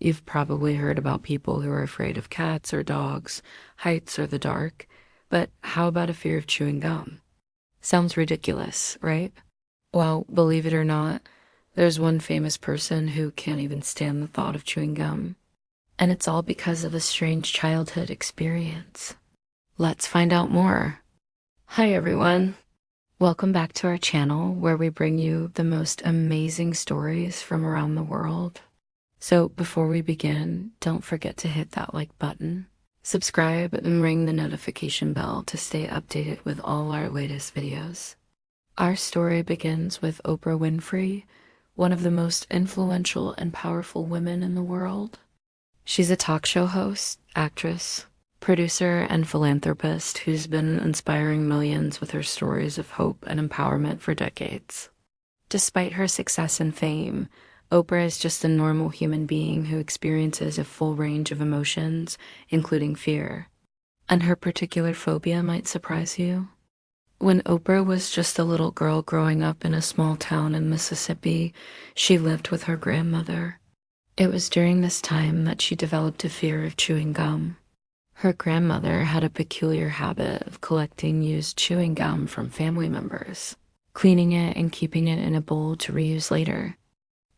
You've probably heard about people who are afraid of cats or dogs, heights or the dark, but how about a fear of chewing gum? Sounds ridiculous, right? Well, believe it or not, there's one famous person who can't even stand the thought of chewing gum, and it's all because of a strange childhood experience. Let's find out more. Hi, everyone. Welcome back to our channel where we bring you the most amazing stories from around the world. So before we begin, don't forget to hit that like button, subscribe, and ring the notification bell to stay updated with all our latest videos. Our story begins with Oprah Winfrey, one of the most influential and powerful women in the world. She's a talk show host, actress, producer, and philanthropist who's been inspiring millions with her stories of hope and empowerment for decades. Despite her success and fame, Oprah is just a normal human being who experiences a full range of emotions, including fear. And her particular phobia might surprise you. When Oprah was just a little girl growing up in a small town in Mississippi, she lived with her grandmother. It was during this time that she developed a fear of chewing gum. Her grandmother had a peculiar habit of collecting used chewing gum from family members, cleaning it and keeping it in a bowl to reuse later.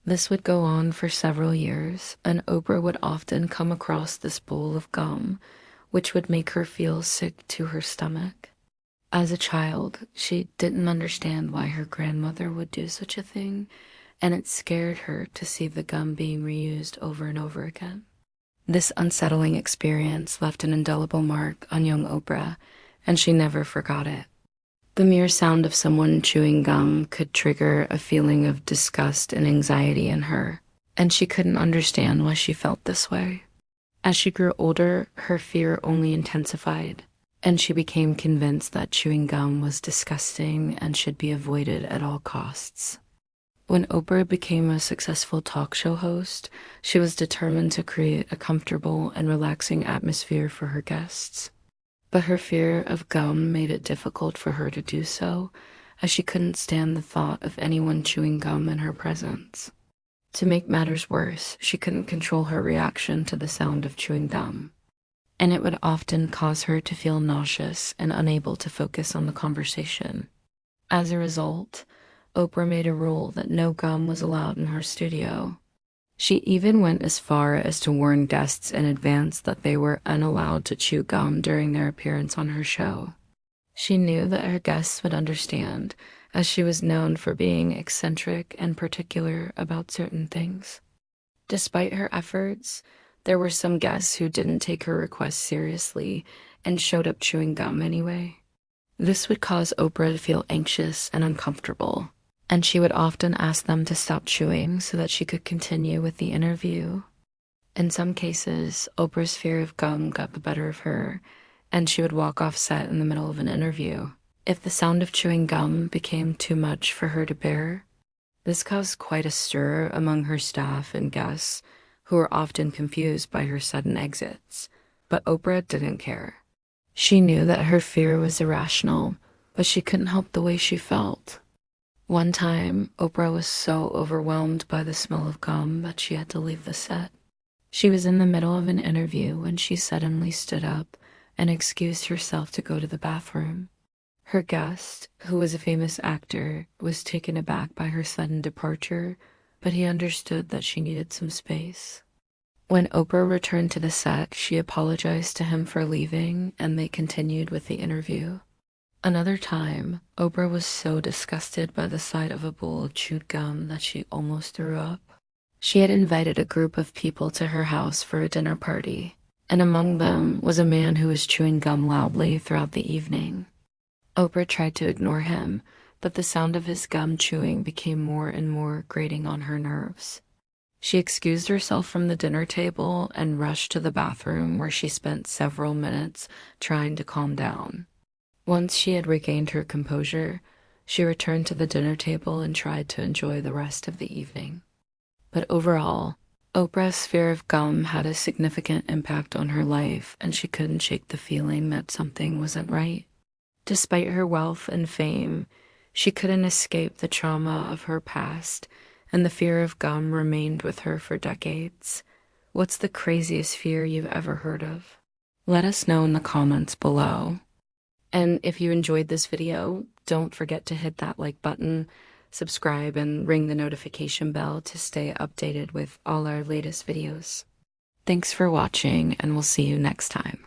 This would go on for several years, and Oprah would often come across this bowl of gum, which would make her feel sick to her stomach. As a child, she didn't understand why her grandmother would do such a thing, and it scared her to see the gum being reused over and over again. This unsettling experience left an indelible mark on young Oprah, and she never forgot it. The mere sound of someone chewing gum could trigger a feeling of disgust and anxiety in her, and she couldn't understand why she felt this way. As she grew older, her fear only intensified, and she became convinced that chewing gum was disgusting and should be avoided at all costs. When Oprah became a successful talk show host, she was determined to create a comfortable and relaxing atmosphere for her guests. But her fear of gum made it difficult for her to do so, as she couldn't stand the thought of anyone chewing gum in her presence. To make matters worse, she couldn't control her reaction to the sound of chewing gum, and it would often cause her to feel nauseous and unable to focus on the conversation. As a result, Oprah made a rule that no gum was allowed in her studio. She even went as far as to warn guests in advance that they were unallowed to chew gum during their appearance on her show. She knew that her guests would understand, as she was known for being eccentric and particular about certain things. Despite her efforts, there were some guests who didn't take her requests seriously and showed up chewing gum anyway. This would cause Oprah to feel anxious and uncomfortable, and she would often ask them to stop chewing so that she could continue with the interview. In some cases, Oprah's fear of gum got the better of her, and she would walk off set in the middle of an interview if the sound of chewing gum became too much for her to bear. This caused quite a stir among her staff and guests, who were often confused by her sudden exits. But Oprah didn't care. She knew that her fear was irrational, but she couldn't help the way she felt. One time, Oprah was so overwhelmed by the smell of gum that she had to leave the set. She was in the middle of an interview when she suddenly stood up and excused herself to go to the bathroom. Her guest, who was a famous actor, was taken aback by her sudden departure, but he understood that she needed some space. When Oprah returned to the set, she apologized to him for leaving, and they continued with the interview. Another time, Oprah was so disgusted by the sight of a bowl of chewed gum that she almost threw up. She had invited a group of people to her house for a dinner party, and among them was a man who was chewing gum loudly throughout the evening. Oprah tried to ignore him, but the sound of his gum chewing became more and more grating on her nerves. She excused herself from the dinner table and rushed to the bathroom, where she spent several minutes trying to calm down. Once she had regained her composure, she returned to the dinner table and tried to enjoy the rest of the evening. But overall, Oprah's fear of gum had a significant impact on her life, and she couldn't shake the feeling that something wasn't right. Despite her wealth and fame, she couldn't escape the trauma of her past, and the fear of gum remained with her for decades. What's the craziest fear you've ever heard of? Let us know in the comments below. And if you enjoyed this video, don't forget to hit that like button, subscribe, and ring the notification bell to stay updated with all our latest videos. Thanks for watching, and we'll see you next time.